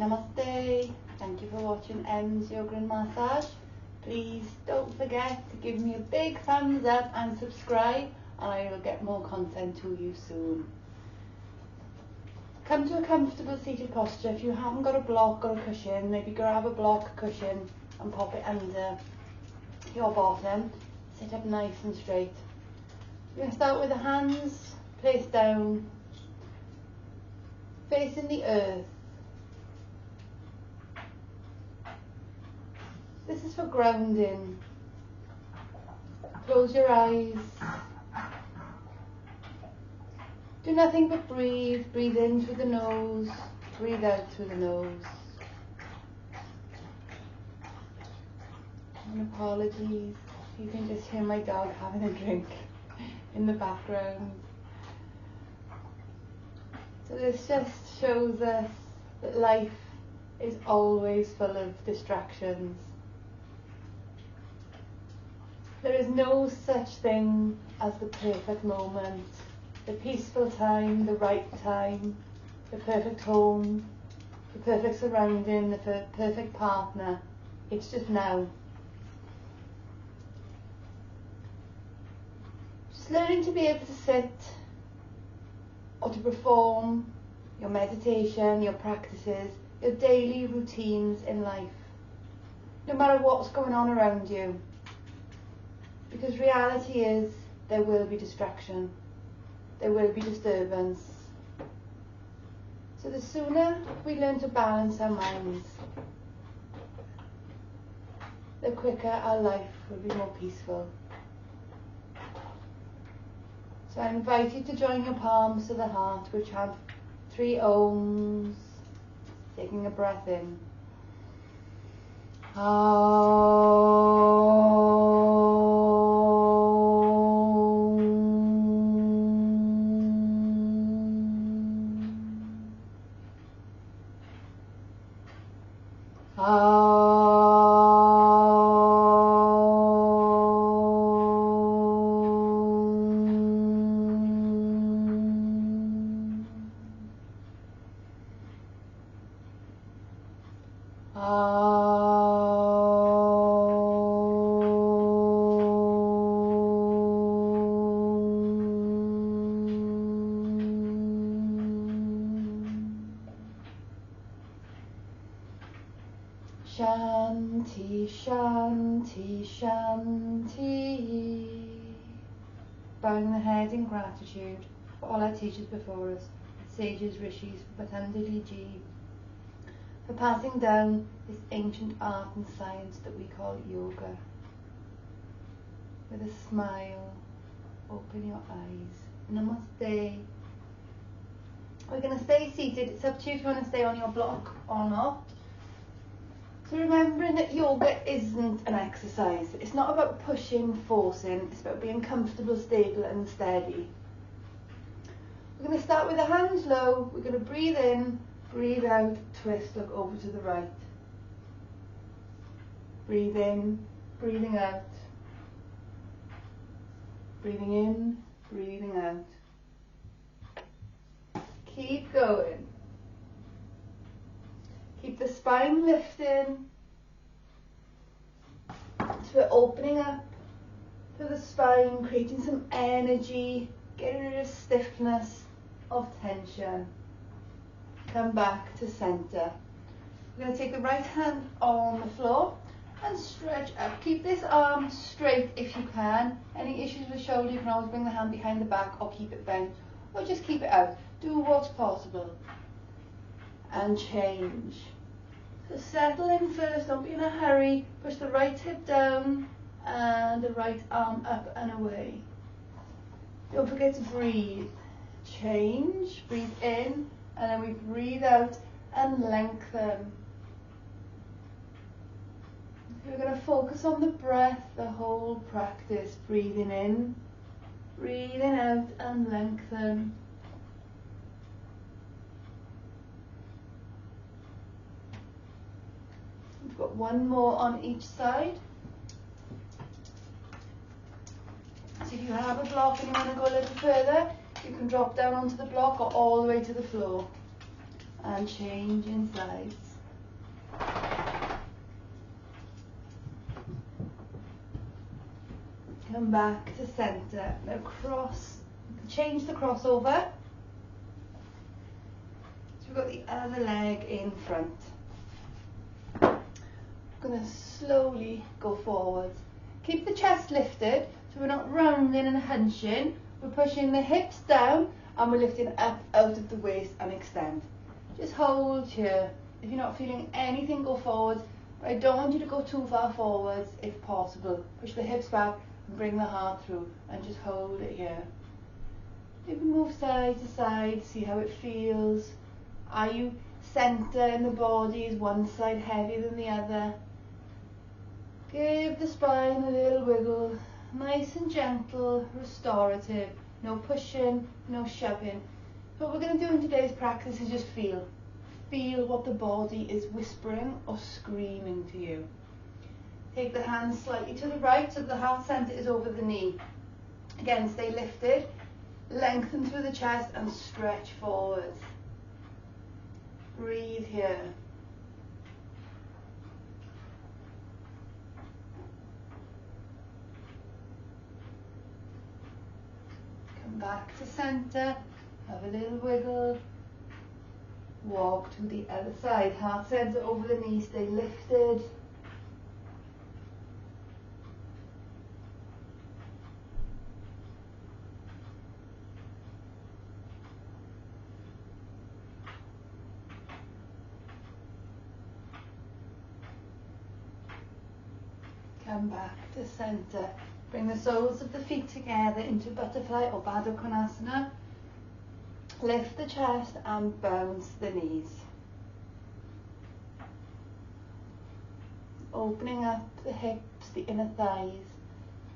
Namaste. Thank you for watching Em's Yoga and Massage. Please don't forget to give me a big thumbs up and subscribe, and I will get more content to you soon. Come to a comfortable seated posture. If you haven't got a block or a cushion, maybe grab a block cushion and pop it under your bottom. Sit up nice and straight. You're going to start with the hands placed down, facing the earth. This is for grounding. Close your eyes. Do nothing but breathe. Breathe in through the nose, breathe out through the nose. And apologies, you can just hear my dog having a drink in the background. So this just shows us that life is always full of distractions. There is no such thing as the perfect moment, the peaceful time, the right time, the perfect home, the perfect surrounding, the perfect partner. It's just now. Just learning to be able to sit or to perform your meditation, your practices, your daily routines in life, no matter what's going on around you. Because reality is, there will be distraction, there will be disturbance. So the sooner we learn to balance our minds, the quicker our life will be more peaceful. So I invite you to join your palms to the heart, which have 3 Oms, taking a breath in. Shanti, Shanti, Shanti. Bowing the head in gratitude for all our teachers before us, sages, rishis, for Patanjali Ji, for passing down this ancient art and science that we call yoga. With a smile, open your eyes. Namaste. We're going to stay seated. It's up to you if you want to stay on your block or not. So remembering that yoga isn't an exercise. It's not about pushing, forcing. It's about being comfortable, stable and steady. We're going to start with the hands low. We're going to breathe in, breathe out, twist, look over to the right. Breathe in, breathing out. Breathing in, breathing out. Keep going. Keep the spine lifting. So we're opening up to the spine, creating some energy, getting rid of stiffness, of tension. Come back to center. We're going to take the right hand on the floor and stretch up. Keep this arm straight if you can. Any issues with shoulder, you can always bring the hand behind the back or keep it bent, or just keep it out. Do what's possible. And change. So settle in first, don't be in a hurry. Push the right hip down and the right arm up and away. Don't forget to breathe. Change, breathe in, and then we breathe out and lengthen. We're going to focus on the breath, the whole practice. Breathing in, breathing out and lengthen. We've got one more on each side. So if you have a block and you want to go a little further, you can drop down onto the block or all the way to the floor. And change in sides. Come back to center. Now change the crossover. So we've got the other leg in front. We're going to slowly go forwards. Keep the chest lifted, so we're not rounding and hunching. We're pushing the hips down and we're lifting up out of the waist and extend. Just hold here. If you're not feeling anything, go forwards. But I don't want you to go too far forwards if possible. Push the hips back and bring the heart through and just hold it here. You can move side to side, see how it feels. Are you center in the body? Is one side heavier than the other? Give the spine a little wiggle. Nice and gentle, restorative. No pushing, no shoving. So what we're going to do in today's practice is just feel. Feel what the body is whispering or screaming to you. Take the hands slightly to the right so the heart center is over the knee. Again, stay lifted. Lengthen through the chest and stretch forward. Breathe here. Come back to center. Have a little wiggle. Walk to the other side. Heart center over the knee. Stay lifted. Come back to center. Bring the soles of the feet together into butterfly or Baddha Konasana. Lift the chest and bounce the knees. Opening up the hips, the inner thighs.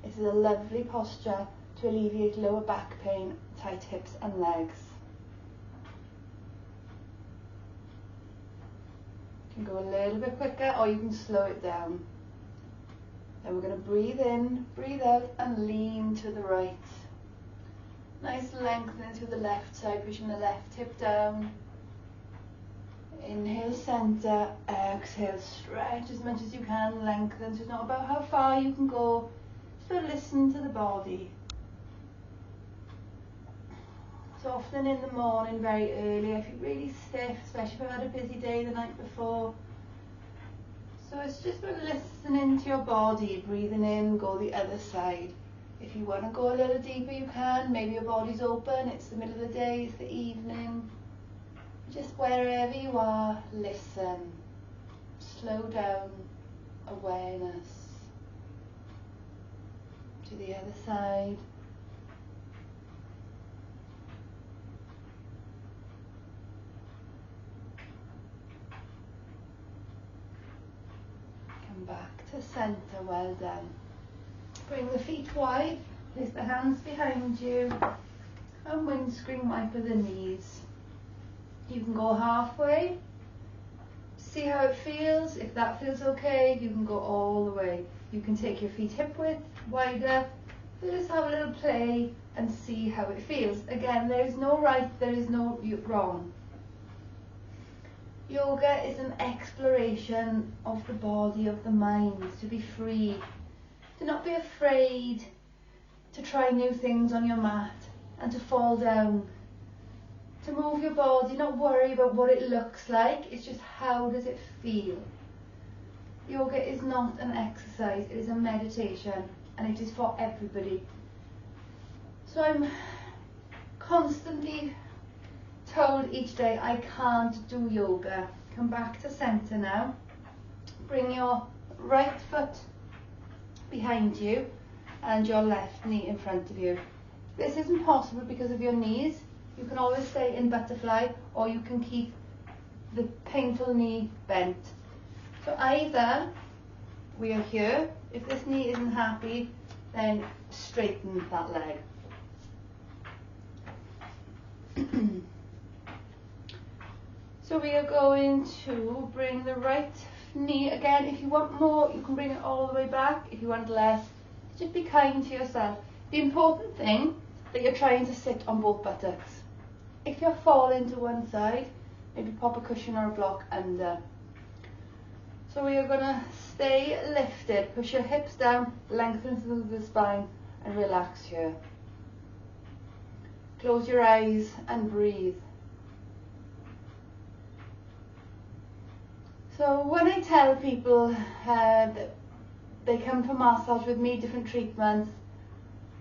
This is a lovely posture to alleviate lower back pain, tight hips and legs. You can go a little bit quicker or you can slow it down. Then we're going to breathe in, breathe out and lean to the right. Nice lengthening through the left side, pushing the left hip down. Inhale, center, exhale, stretch as much as you can, lengthen. So it's not about how far you can go, just listen to the body. So often in the morning, very early, I feel really stiff, especially if I've had a busy day the night before. So it's just about listening to your body, breathing in, go the other side. If you want to go a little deeper, you can. Maybe your body's open, it's the middle of the day, it's the evening. Just wherever you are, listen. Slow down, awareness. To the other side. Come back to center, well done. Bring the feet wide, place the hands behind you, and windscreen wiper the knees. You can go halfway, see how it feels. If that feels okay, you can go all the way. You can take your feet hip width, wider, so just have a little play and see how it feels. Again, there is no right, there is no wrong. Yoga is an exploration of the body, of the mind, to be free. Do not be afraid to try new things on your mat and to fall down. To move your body, not worry about what it looks like, it's just how does it feel. Yoga is not an exercise, it is a meditation and it is for everybody. So I'm constantly told each day I can't do yoga. Come back to center now. Bring your right foot behind you and your left knee in front of you. This isn't possible because of your knees. You can always stay in butterfly or you can keep the painful knee bent. So either we are here, if this knee isn't happy, then straighten that leg. So we are going to bring the right knee, again, if you want more, you can bring it all the way back. If you want less, just be kind to yourself. The important thing that you're trying to sit on both buttocks. If you're falling to one side, maybe pop a cushion or a block under. So we are going to stay lifted. Push your hips down, lengthen through the spine, and relax here. Close your eyes and breathe. So when I tell people that they come for massage with me, different treatments,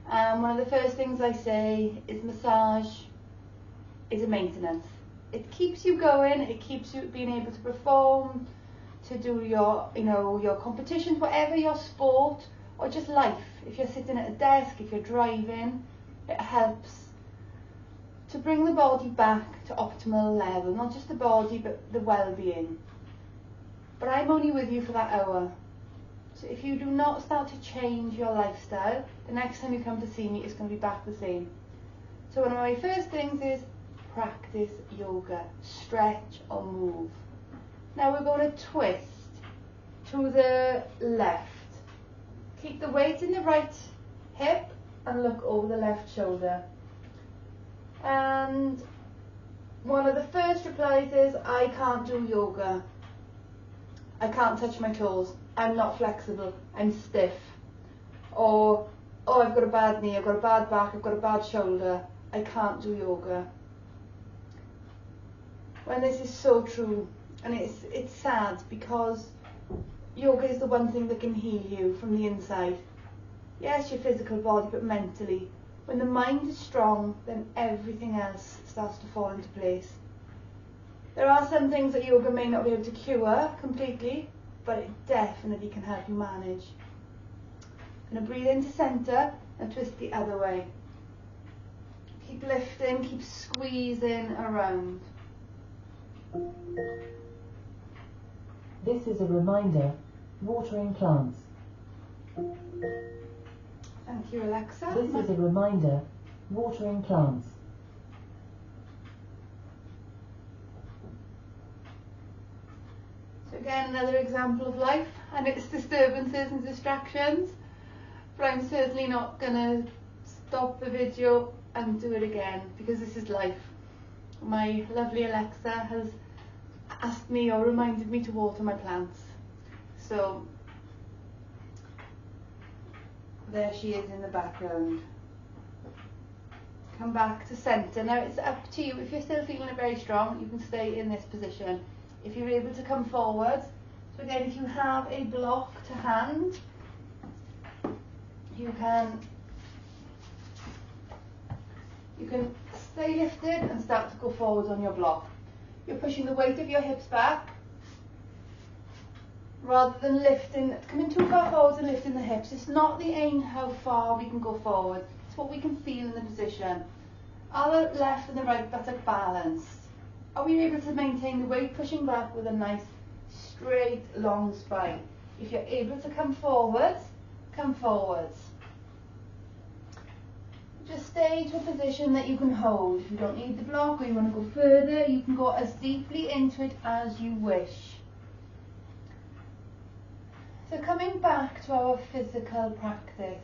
one of the first things I say is massage is a maintenance. It keeps you going, it keeps you being able to perform, to do your, your competitions, whatever your sport or just life. If you're sitting at a desk, if you're driving, it helps to bring the body back to optimal level, not just the body but the well-being. But I'm only with you for that hour. So if you do not start to change your lifestyle, the next time you come to see me, it's going to be back the same. So one of my first things is practice yoga, stretch or move. Now we're going to twist to the left. Keep the weight in the right hip and look over the left shoulder. And one of the first replies is, I can't do yoga. I can't touch my toes. I'm not flexible. I'm stiff. Or, oh, I've got a bad knee, I've got a bad back, I've got a bad shoulder. I can't do yoga. When this is so true, and it's sad because yoga is the one thing that can heal you from the inside. Yes, your physical body, but mentally. When the mind is strong, then everything else starts to fall into place. There are some things that yoga may not be able to cure completely, but it definitely can help you manage. I'm going to breathe into centre and twist the other way. Keep lifting, keep squeezing around. This is a reminder, watering plants. Thank you, Alexa. This is a reminder, watering plants. So again, another example of life and its disturbances and distractions. But I'm certainly not going to stop the video and do it again because this is life. My lovely Alexa has asked me or reminded me to water my plants. So there she is in the background. Come back to centre. Now it's up to you. If you're still feeling it very strong, you can stay in this position. If you're able to come forward, so again, if you have a block to hand, you can stay lifted and start to go forward on your block. You're pushing the weight of your hips back rather than coming too far forward and lifting the hips. It's not the aim how far we can go forward, it's what we can feel in the position. Are the left and the right buttock balanced? Are we able to maintain the weight pushing back with a nice straight long spine? If you're able to come forwards, come forwards. Just stay to a position that you can hold. If you don't need the block or you want to go further, you can go as deeply into it as you wish. So coming back to our physical practice,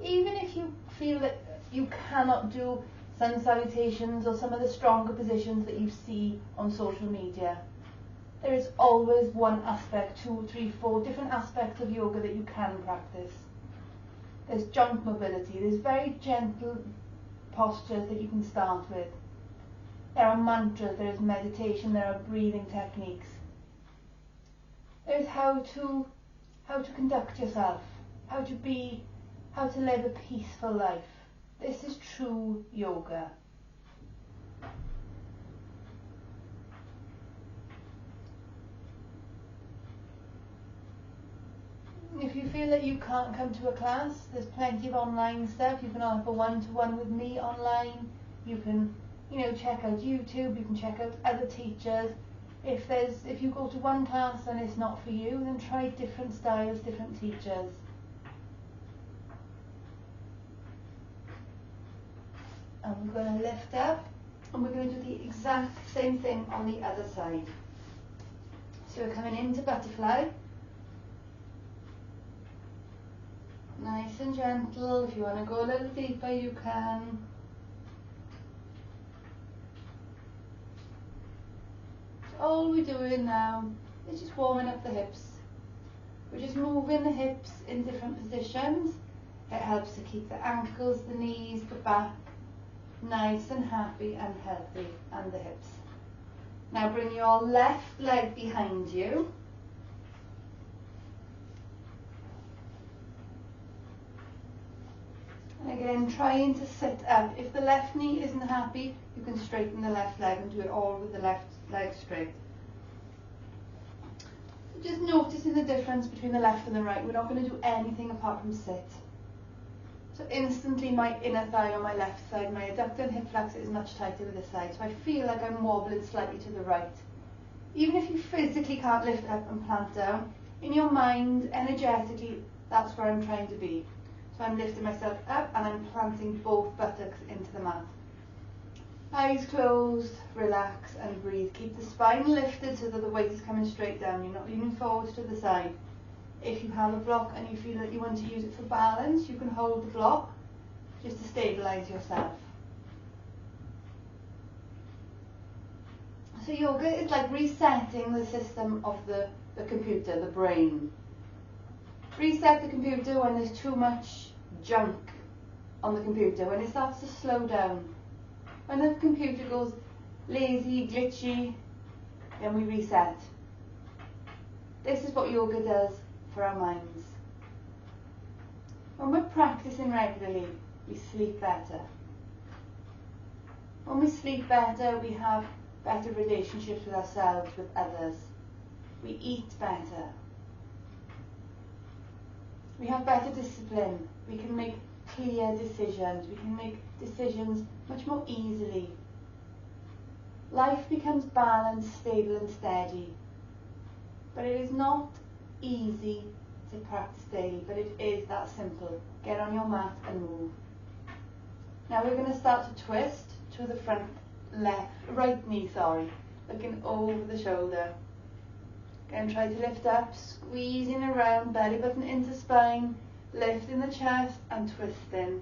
even if you feel that you cannot do sun salutations or some of the stronger positions that you see on social media, there is always one aspect, 2, 3, 4 different aspects of yoga that you can practice. There's joint mobility, there's very gentle postures that you can start with. There are mantras, there is meditation, there are breathing techniques. There's how to conduct yourself, how to live a peaceful life. This is true yoga. If you feel that you can't come to a class, there's plenty of online stuff. You can offer one-to-one with me online. You can, check out YouTube. You can check out other teachers. If you go to one class and it's not for you, then try different styles, different teachers. And we're going to lift up, and we're going to do the exact same thing on the other side. So we're coming into butterfly. Nice and gentle. If you want to go a little deeper, you can. So all we're doing now is just warming up the hips. We're just moving the hips in different positions. It helps to keep the ankles, the knees, the back nice and happy and healthy, and the hips. Now bring your left leg behind you. And again, trying to sit up. If the left knee isn't happy, you can straighten the left leg and do it all with the left leg straight. Just noticing the difference between the left and the right. We're not going to do anything apart from sit. So instantly my inner thigh on my left side, my adductor and hip flexor is much tighter with this side. So I feel like I'm wobbling slightly to the right. Even if you physically can't lift up and plant down, in your mind, energetically, that's where I'm trying to be. So I'm lifting myself up and I'm planting both buttocks into the mat. Eyes closed, relax and breathe. Keep the spine lifted so that the weight is coming straight down. You're not leaning forward to the side. If you have a block and you feel that you want to use it for balance, you can hold the block just to stabilize yourself. So yoga is like resetting the system of the computer, the brain. Reset the computer when there's too much junk on the computer, when it starts to slow down. When the computer goes lazy, glitchy, then we reset. This is what yoga does for our minds. When we're practicing regularly, we sleep better. When we sleep better, we have better relationships with ourselves, with others. We eat better. We have better discipline. We can make clear decisions. We can make decisions much more easily. Life becomes balanced, stable and steady. But it is not easy to practice daily, but it is that simple. Get on your mat and move. Now we're going to start to twist to the front right knee, looking over the shoulder. Again, try to lift up, squeezing around, belly button into spine, lifting the chest and twisting.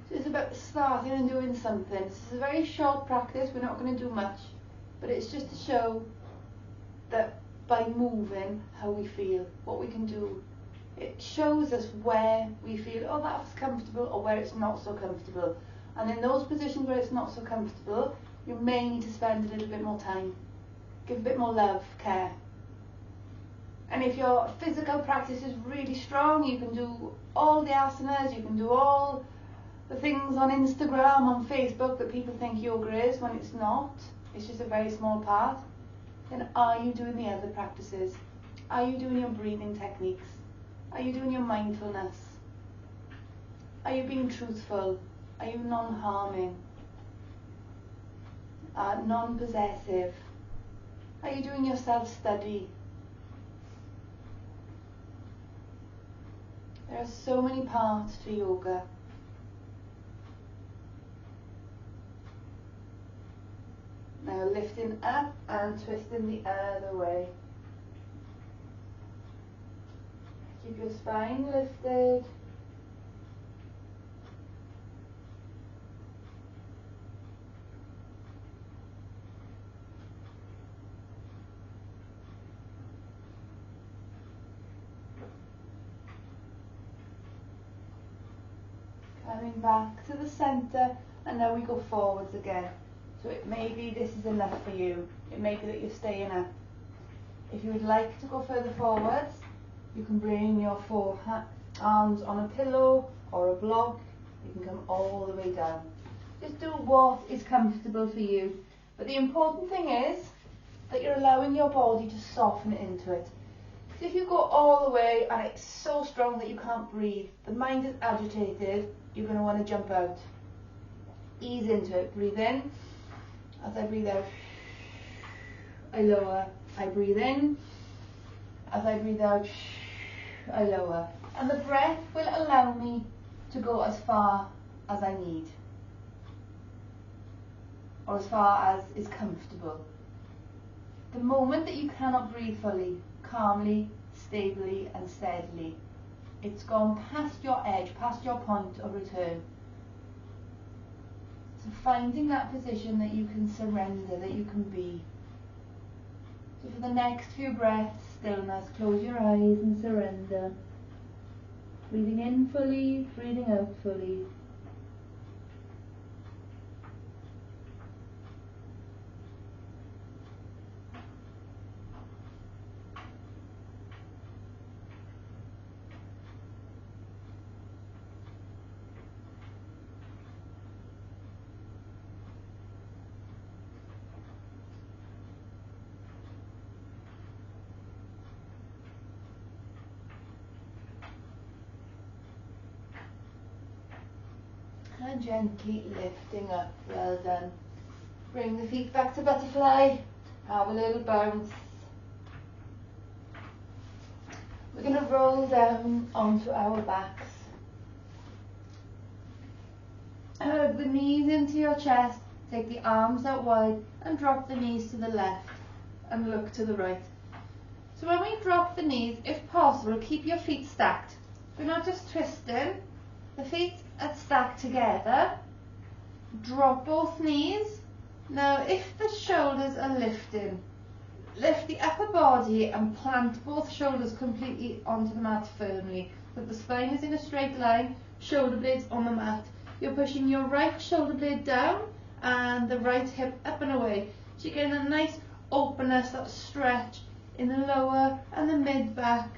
So it's about starting and doing something. This is a very short practice, we're not going to do much, but it's just to show that by moving how we feel, what we can do. It shows us where we feel, oh, that's comfortable, or where it's not so comfortable. And in those positions where it's not so comfortable, you may need to spend a little bit more time. Give a bit more love, care. And if your physical practice is really strong, you can do all the asanas, you can do all the things on Instagram, on Facebook that people think yoga is, when it's not. It's just a very small part. Then are you doing the other practices? Are you doing your breathing techniques? Are you doing your mindfulness? Are you being truthful? Are you non-harming? Non-possessive? Are you doing your self-study? There are so many parts to yoga. Now lifting up and twisting the other way. Keep your spine lifted. Coming back to the centre, and now we go forwards again. So it may be this is enough for you. It may be that you're staying up. If you would like to go further forwards, you can bring your arms on a pillow or a block. You can come all the way down. Just do what is comfortable for you. But the important thing is that you're allowing your body to soften into it. So if you go all the way and it's so strong that you can't breathe, the mind is agitated, you're going to want to jump out. Ease into it. Breathe in. As I breathe out, I lower. I breathe in. As I breathe out, I lower. And the breath will allow me to go as far as I need, or as far as is comfortable. The moment that you cannot breathe fully, calmly, stably and steadily, it's gone past your edge, past your point of return. So finding that position that you can surrender, that you can be. So for the next few breaths, stillness, close your eyes and surrender. Breathing in fully, breathing out fully. And gently lifting up, well done. Bring the feet back to butterfly, have a little bounce. We're going to roll down onto our backs. Hug the knees into your chest, take the arms out wide and drop the knees to the left and look to the right. So when we drop the knees, if possible, keep your feet stacked. We're not just twisting, the feet are stacked together. Drop both knees. Now if the shoulders are lifting, lift the upper body and plant both shoulders completely onto the mat firmly. So the spine is in a straight line, shoulder blades on the mat. You're pushing your right shoulder blade down and the right hip up and away. So you're getting a nice openness, that stretch in the lower and the mid back.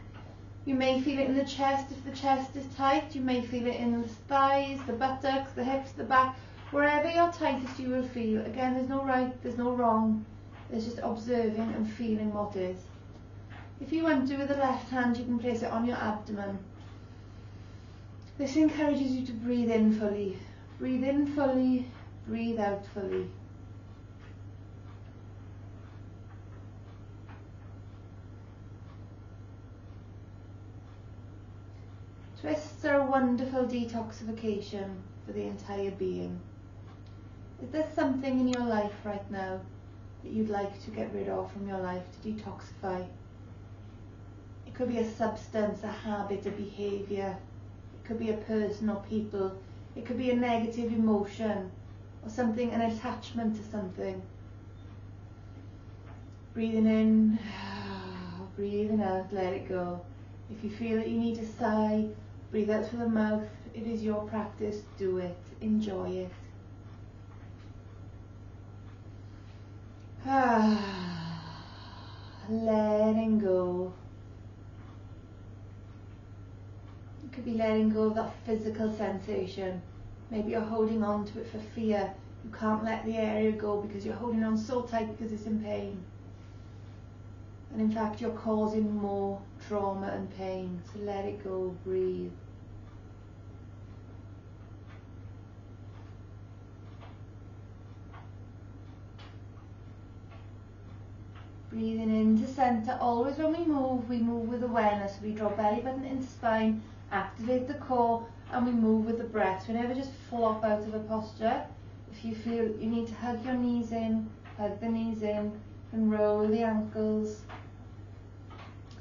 You may feel it in the chest if the chest is tight. You may feel it in the thighs, the buttocks, the hips, the back. Wherever you're tightest you will feel. Again, there's no right, there's no wrong. It's just observing and feeling what is. If you want to with the left hand, you can place it on your abdomen. This encourages you to breathe in fully. Breathe in fully, breathe out fully. Twists are a wonderful detoxification for the entire being. Is there something in your life right now that you'd like to get rid of from your life, to detoxify? It could be a substance, a habit, a behaviour. It could be a person or people. It could be a negative emotion or something, an attachment to something. Breathing in, breathing out, let it go. If you feel that you need to sigh, breathe out through the mouth. It is your practice, do it, enjoy it. Letting go. You could be letting go of that physical sensation. Maybe you're holding on to it for fear. You can't let the area go because you're holding on so tight because it's in pain. And in fact, you're causing more trauma and pain. So let it go, breathe. Breathing into centre. Always when we move with awareness. We draw belly button into spine, activate the core, and we move with the breath. We never just flop out of a posture. If you feel you need to hug your knees in, hug the knees in, and roll the ankles.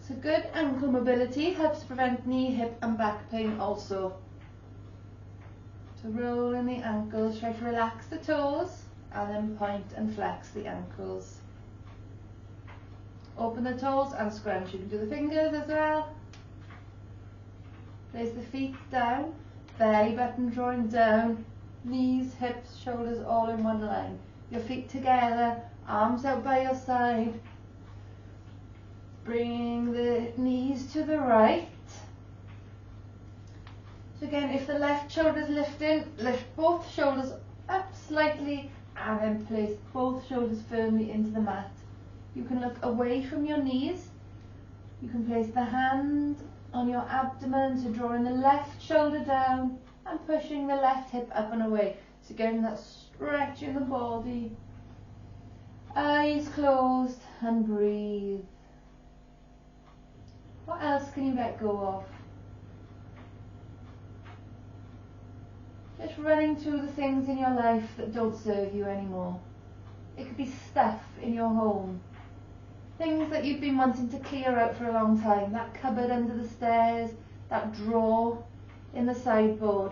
So good ankle mobility helps prevent knee, hip and back pain also. So roll in the ankles, try to relax the toes, and then point and flex the ankles. Open the toes and scrunch. You can do the fingers as well. Place the feet down, belly button drawing down, knees, hips, shoulders all in one line. Your feet together, arms out by your side. Bring the knees to the right. So again, if the left shoulder is lifting, lift both shoulders up slightly and then place both shoulders firmly into the mat. You can look away from your knees. You can place the hand on your abdomen to drawing the left shoulder down and pushing the left hip up and away. So getting that stretch in the body. Eyes closed and breathe. What else can you let go of? Just running through the things in your life that don't serve you anymore. It could be stuff in your home. Things that you've been wanting to clear out for a long time. That cupboard under the stairs, that drawer in the sideboard,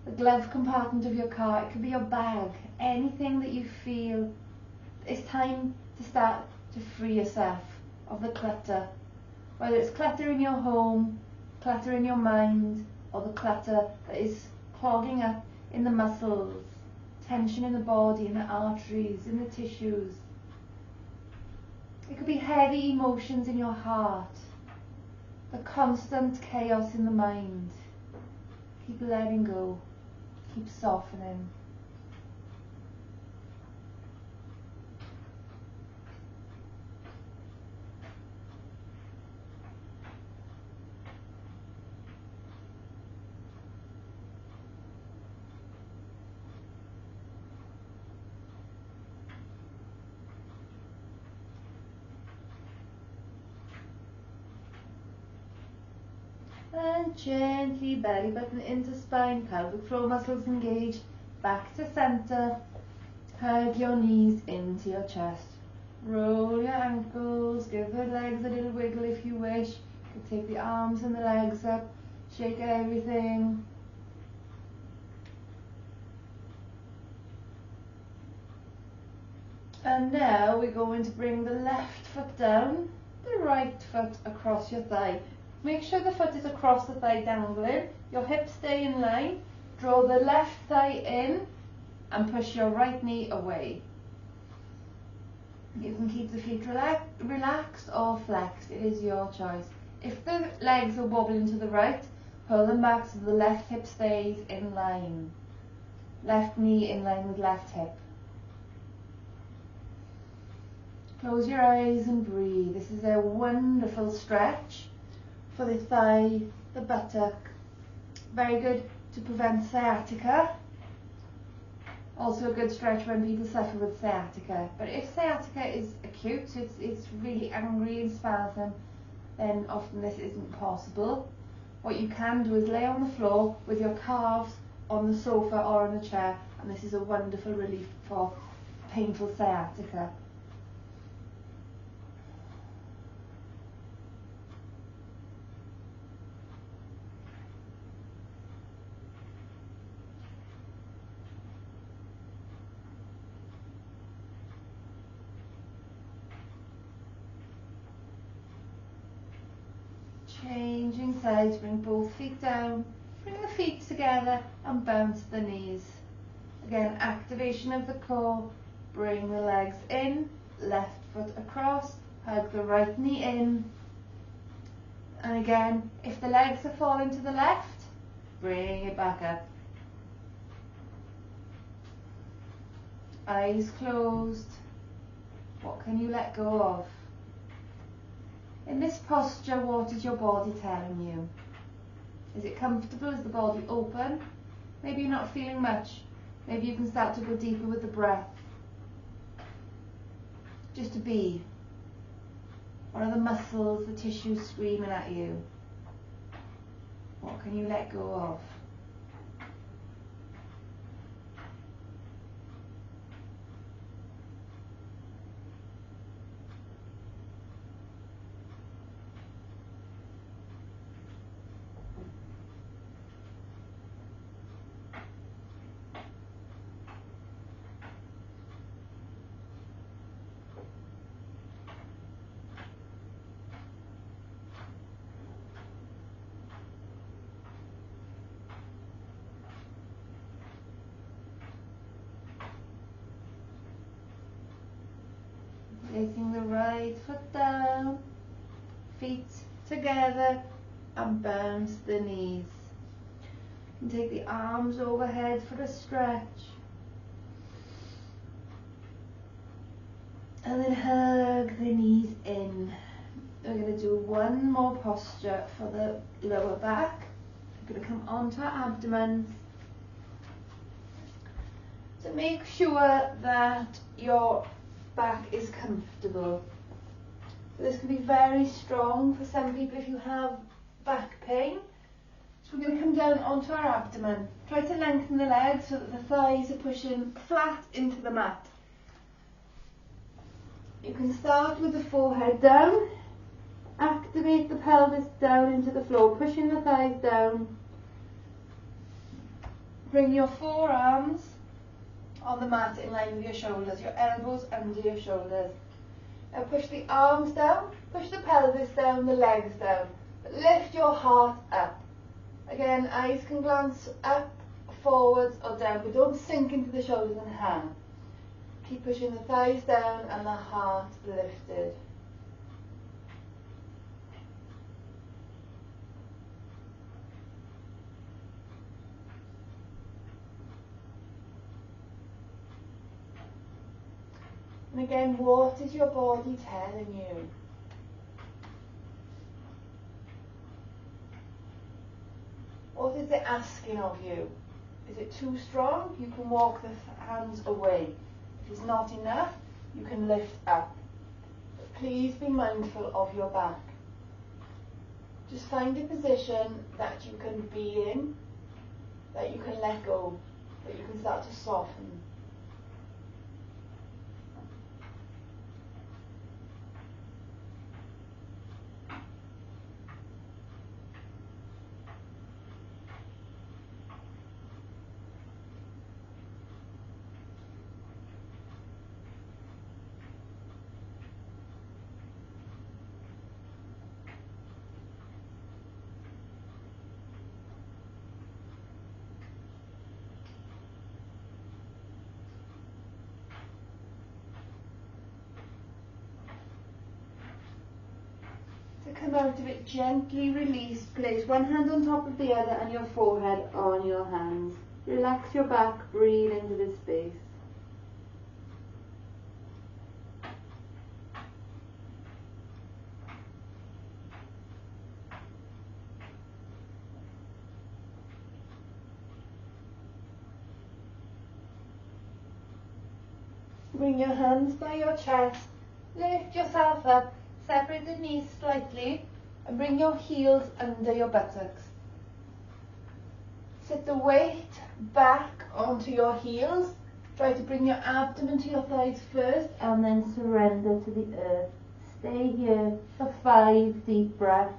the glove compartment of your car. It could be your bag. Anything that you feel it's time to start to free yourself of the clutter. Whether it's clutter in your home, clutter in your mind, or the clutter that is clogging up in the muscles, tension in the body, in the arteries, in the tissues. It could be heavy emotions in your heart, the constant chaos in the mind. Keep letting go, keep softening. And gently belly button into spine, pelvic floor muscles engage, back to center. Hug your knees into your chest. Roll your ankles, give the legs a little wiggle if you wish. You can take the arms and the legs up, shake everything. And now we're going to bring the left foot down, the right foot across your thigh. Make sure the foot is across the thigh dangling, your hips stay in line. Draw the left thigh in and push your right knee away. You can keep the feet relaxed or flexed, it is your choice. If the legs are wobbling to the right, pull them back so the left hip stays in line. Left knee in line with left hip. Close your eyes and breathe. This is a wonderful stretch for the thigh, the buttock. Very good to prevent sciatica. Also a good stretch when people suffer with sciatica. But if sciatica is acute, it's really angry and spasm, then often this isn't possible. What you can do is lay on the floor with your calves on the sofa or on a chair, and this is a wonderful relief for painful sciatica. Changing sides, bring both feet down, bring the feet together and bounce the knees. Again, activation of the core, bring the legs in, left foot across, hug the right knee in. And again, if the legs are falling to the left, bring it back up. Eyes closed. What can you let go of? In this posture, what is your body telling you? Is it comfortable? Is the body open? Maybe you're not feeling much. Maybe you can start to go deeper with the breath. Just to be. What are the muscles, the tissues screaming at you? What can you let go of? Taking the right foot down, feet together and bounce the knees. And take the arms overhead for a stretch. And then hug the knees in. We're going to do one more posture for the lower back. We're going to come onto our abdomen. So make sure that your back is comfortable. So this can be very strong for some people if you have back pain. So we're going to come down onto our abdomen. Try to lengthen the legs so that the thighs are pushing flat into the mat. You can start with the forehead down. Activate the pelvis down into the floor, pushing the thighs down. Bring your forearms on the mat in line with your shoulders, your elbows under your shoulders. Now push the arms down, push the pelvis down, the legs down. Lift your heart up. Again, eyes can glance up, forwards or down, but don't sink into the shoulders and hang. Keep pushing the thighs down and the heart lifted. And again, what is your body telling you? What is it asking of you? Is it too strong? You can walk the hands away. If it's not enough, you can lift up. But please be mindful of your back. Just find a position that you can be in, that you can let go, that you can start to soften. Come out of it, gently release, place one hand on top of the other and your forehead on your hands. Relax your back, breathe into this space. Bring your hands by your chest, lift yourself up. Separate the knees slightly and bring your heels under your buttocks. Sit the weight back onto your heels. Try to bring your abdomen to your thighs first and then surrender to the earth. Stay here for 5 deep breaths.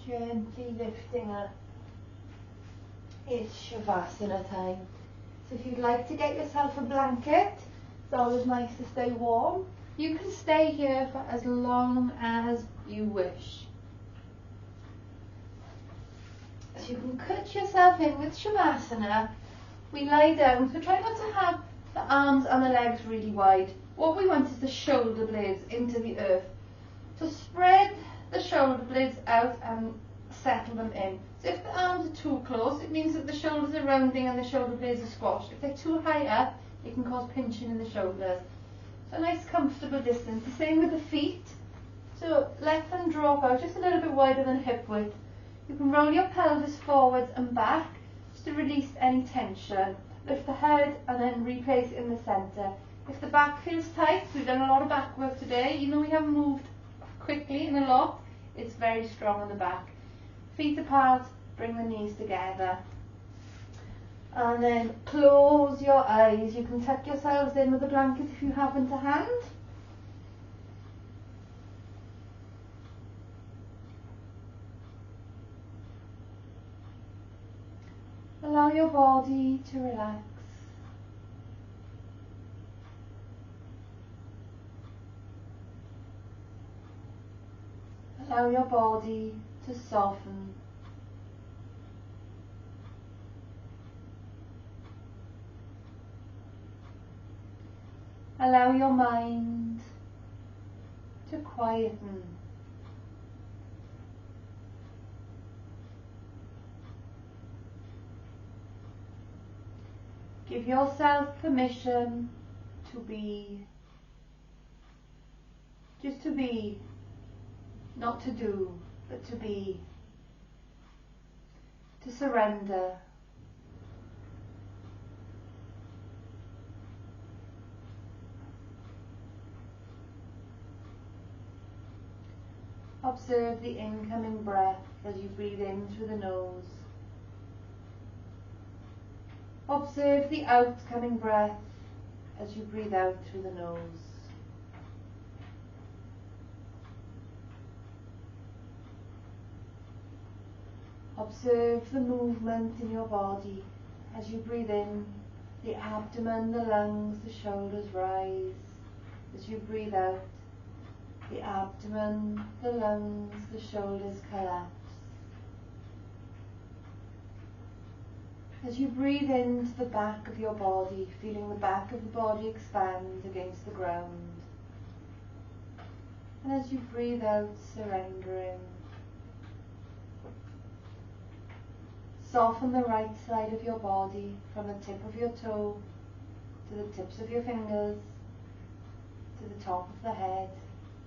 Gently lifting up. It's Shavasana time. So if you'd like to get yourself a blanket, it's always nice to stay warm. You can stay here for as long as you wish. So you can cut yourself in with Shavasana. We lie down, so try not to have the arms and the legs really wide. What we want is the shoulder blades into the earth. So spread the shoulder blades out and settle them in. So if the arms are too close, it means that the shoulders are rounding and the shoulder blades are squashed. If they're too high up, it can cause pinching in the shoulders. So a nice comfortable distance. The same with the feet. So let them drop out just a little bit wider than hip width. You can roll your pelvis forwards and back just to release any tension. Lift the head and then replace it in the centre. If the back feels tight, we've done a lot of back work today. You know we haven't moved quickly and a lot. It's very strong on the back. Feet apart, bring the knees together. And then close your eyes. You can tuck yourselves in with a blanket if you haven't to hand. Allow your body to relax. Allow your body to soften. Allow your mind to quieten. Give yourself permission to be. Just to be. Not to do, but to be. To surrender. Observe the incoming breath as you breathe in through the nose. Observe the outcoming breath as you breathe out through the nose. Observe the movement in your body as you breathe in. The abdomen, the lungs, the shoulders rise. As you breathe out, the abdomen, the lungs, the shoulders collapse. As you breathe into the back of your body, feeling the back of the body expand against the ground. And as you breathe out, surrendering. Soften the right side of your body from the tip of your toe to the tips of your fingers, to the top of the head,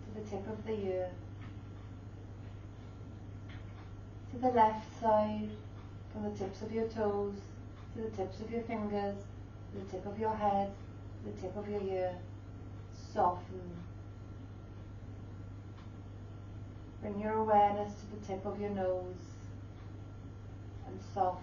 to the tip of the ear. To the left side, from the tips of your toes to the tips of your fingers, to the tip of your head, to the tip of your ear. Soften. Bring your awareness to the tip of your nose and soften.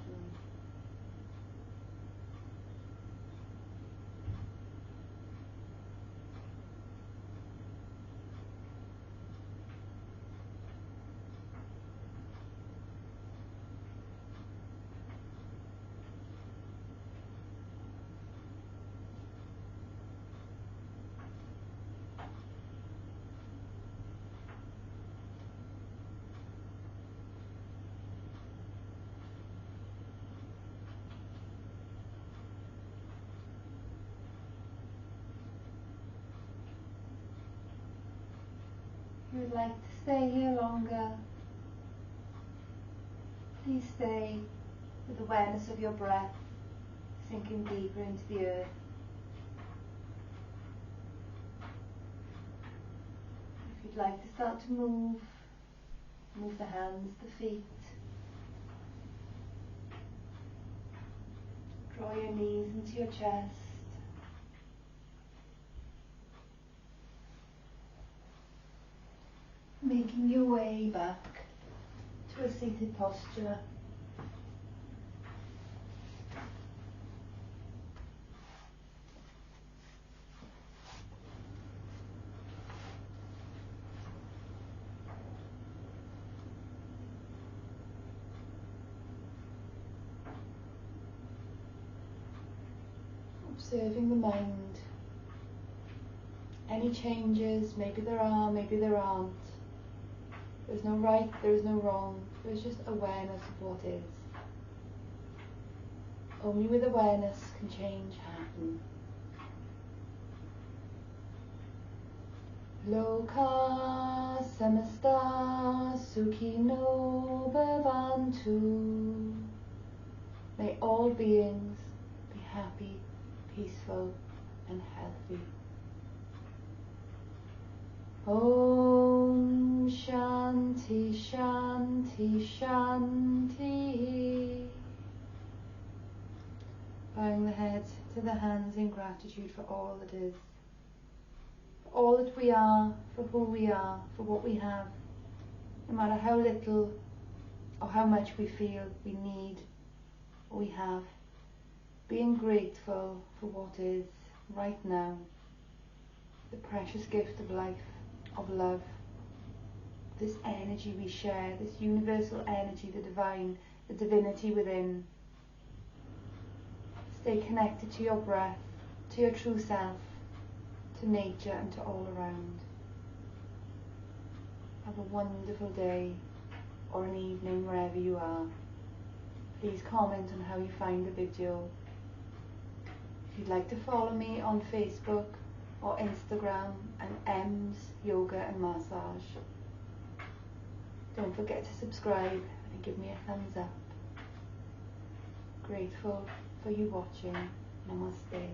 If you would like to stay here longer, please stay with awareness of your breath, sinking deeper into the earth. If you'd like to start to move the hands, the feet. Draw your knees into your chest. Making your way back to a seated posture. Observing the mind. Any changes, maybe there are, maybe there aren't. There's no right, there is no wrong. There's just awareness of what is. Only with awareness can change happen. Loka samasta sukhino bhavantu. May all beings be happy, peaceful and healthy. Om Shanti Shanti Shanti. Bowing the head to the hands in gratitude for all that is. For all that we are, for who we are, for what we have. No matter how little or how much we feel we need or we have. Being grateful for what is right now. The precious gift of life, of love, this energy we share, this universal energy, the divine, the divinity within. Stay connected to your breath, to your true self, to nature and to all around. Have a wonderful day or an evening wherever you are. Please comment on how you find the video. If you'd like to follow me on Facebook or Instagram and M's Yoga and Massage. Don't forget to subscribe and give me a thumbs up. Grateful for you watching. Namaste.